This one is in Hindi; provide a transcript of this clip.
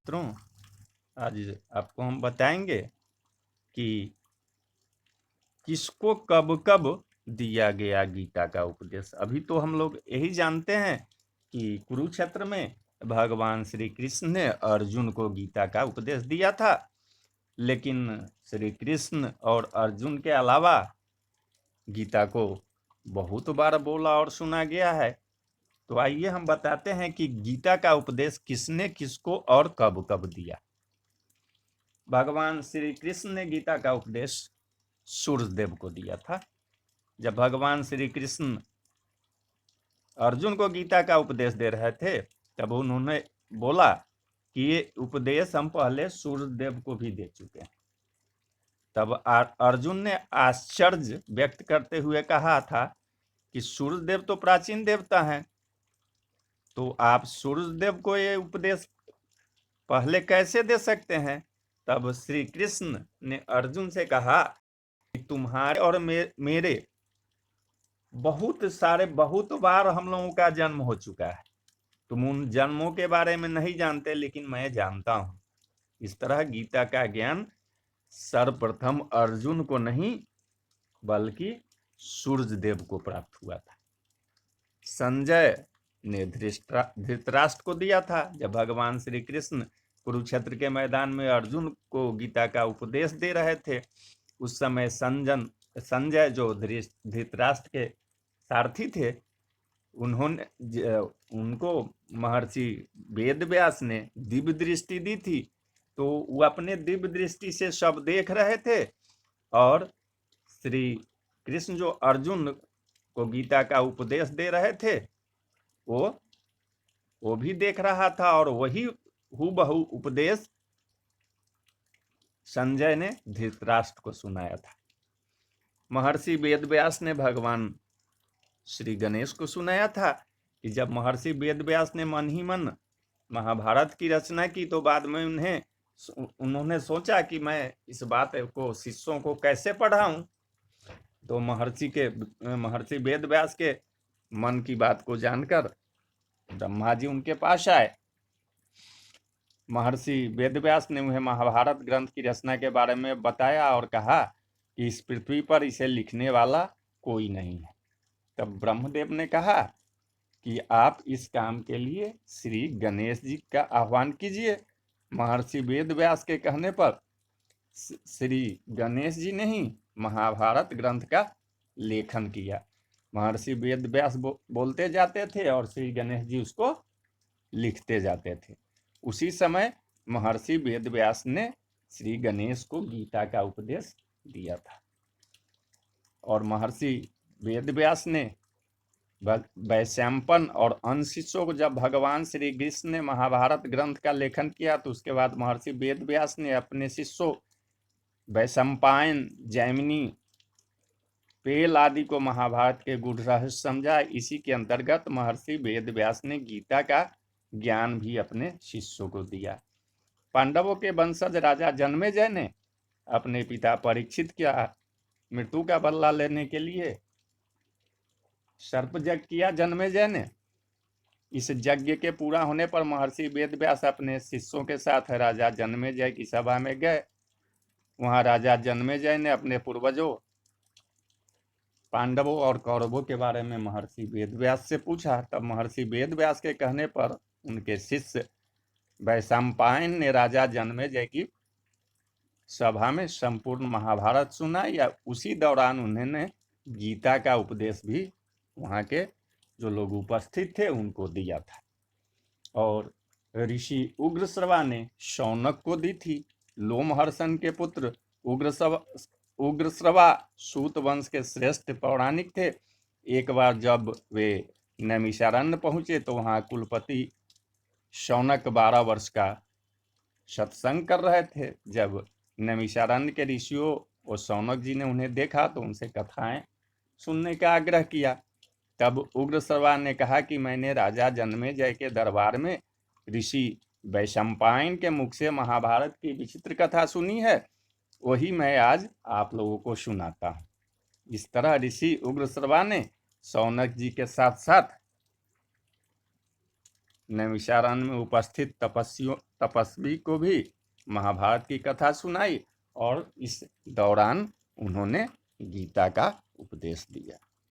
मित्रों, आज आपको हम बताएंगे कि किसको कब कब दिया गया गीता का उपदेश। अभी तो हम लोग यही जानते हैं कि कुरुक्षेत्र में भगवान श्री कृष्ण ने अर्जुन को गीता का उपदेश दिया था, लेकिन श्री कृष्ण और अर्जुन के अलावा गीता को बहुत बार बोला और सुना गया है। तो आइए हम बताते हैं कि गीता का उपदेश किसने किसको और कब कब दिया। भगवान श्री कृष्ण ने गीता का उपदेश सूर्यदेव को दिया था। जब भगवान श्री कृष्ण अर्जुन को गीता का उपदेश दे रहे थे, तब उन्होंने बोला कि ये उपदेश हम पहले सूर्यदेव को भी दे चुके हैं। तब अर्जुन ने आश्चर्य व्यक्त करते हुए कहा था कि सूर्यदेव तो प्राचीन देवता हैं, तो आप सूर्यदेव को ये उपदेश पहले कैसे दे सकते हैं। तब श्री कृष्ण ने अर्जुन से कहा कि तुम्हारे और मेरे बहुत बार हम लोगों का जन्म हो चुका है। तुम उन जन्मों के बारे में नहीं जानते, लेकिन मैं जानता हूं। इस तरह गीता का ज्ञान सर्वप्रथम अर्जुन को नहीं बल्कि सूर्यदेव को प्राप्त हुआ था। संजय ने धृतराष्ट्र को दिया था। जब भगवान श्री कृष्ण कुरुक्षेत्र के मैदान में अर्जुन को गीता का उपदेश दे रहे थे, उस समय संजय जो धृतराष्ट्र के सारथी थे, उनको महर्षि वेदव्यास ने दिव्य दृष्टि दी थी। तो वो अपने दिव्य दृष्टि से सब देख रहे थे, और श्री कृष्ण जो अर्जुन को गीता का उपदेश दे रहे थे, वो भी देख रहा था, और वही हूबहू उपदेश संजय ने धृतराष्ट्र को सुनाया था। महर्षि वेदव्यास ने भगवान श्री गणेश को सुनाया था कि जब महर्षि वेदव्यास ने मन ही मन महाभारत की रचना की, तो बाद में उन्होंने सोचा कि मैं इस बात को शिष्यों को कैसे पढ़ाऊं। तो महर्षि वेदव्यास के मन की बात को जानकर ब्रह्मा जी उनके पास आए। महर्षि वेदव्यास ने उन्हें महाभारत ग्रंथ की रचना के बारे में बताया और कहा कि इस पृथ्वी पर इसे लिखने वाला कोई नहीं है। तब ब्रह्मदेव ने कहा कि आप इस काम के लिए श्री गणेश जी का आह्वान कीजिए। महर्षि वेदव्यास के कहने पर श्री गणेश जी ने ही महाभारत ग्रंथ का लेखन किया। महर्षि वेदव्यास बोलते जाते थे और श्री गणेश जी उसको लिखते जाते थे। उसी समय महर्षि वेदव्यास ने श्री गणेश को गीता का उपदेश दिया था, और महर्षि वेदव्यास ने वैशंपायन और अन्य शिष्यों को, जब भगवान श्री कृष्ण ने महाभारत ग्रंथ का लेखन किया, तो उसके बाद महर्षि वेदव्यास ने अपने शिष्यों वैशंपायन, जैमिनी, पेल आदि को महाभारत के गूढ़ रहस्य समझा। इसी के अंतर्गत महर्षि वेदव्यास ने गीता का ज्ञान भी अपने शिष्यों को दिया। पांडवों के वंशज राजा जन्मेजय ने अपने पिता परीक्षित की मृत्यु का बदला लेने के लिए सर्प यज्ञ किया। जन्मेजय ने इस यज्ञ के पूरा होने पर महर्षि वेदव्यास अपने शिष्यों के साथ राजा जन्मेजय की सभा में गए। वहां राजा जन्मेजय ने अपने पूर्वजों पांडवों और कौरवों के बारे में महर्षि वेदव्यास से पूछा। तब महर्षि वेदव्यास के कहने पर उनके शिष्य वैशंपायन ने राजा जन्मेजय की सभा में संपूर्ण महाभारत सुना, या उसी दौरान उन्होंने गीता का उपदेश भी वहां के जो लोग उपस्थित थे उनको दिया था। और ऋषि उग्रश्रवा ने शौनक को दी थी। लोमहर्षण के पुत्र उग्रश्रवा सूत वंश के श्रेष्ठ पौराणिक थे। एक बार जब वे नैमिषारण्य पहुंचे, तो वहां कुलपति शौनक 12 वर्ष का सत्संग कर रहे थे। जब नैमिषारण्य के ऋषियों और शौनक जी ने उन्हें देखा, तो उनसे कथाएं सुनने का आग्रह किया। तब उग्रश्रवा ने कहा कि मैंने राजा जन्मेजय के दरबार में ऋषि वैशंपायन के मुख से महाभारत की विचित्र कथा सुनी है, वही मैं आज आप लोगों को सुनाता हूँ। इस तरह ऋषि उग्रश्रवा ने शौनक जी के साथ साथ नैमिषारण्य में उपस्थित तपस्वी को भी महाभारत की कथा सुनाई और इस दौरान उन्होंने गीता का उपदेश दिया।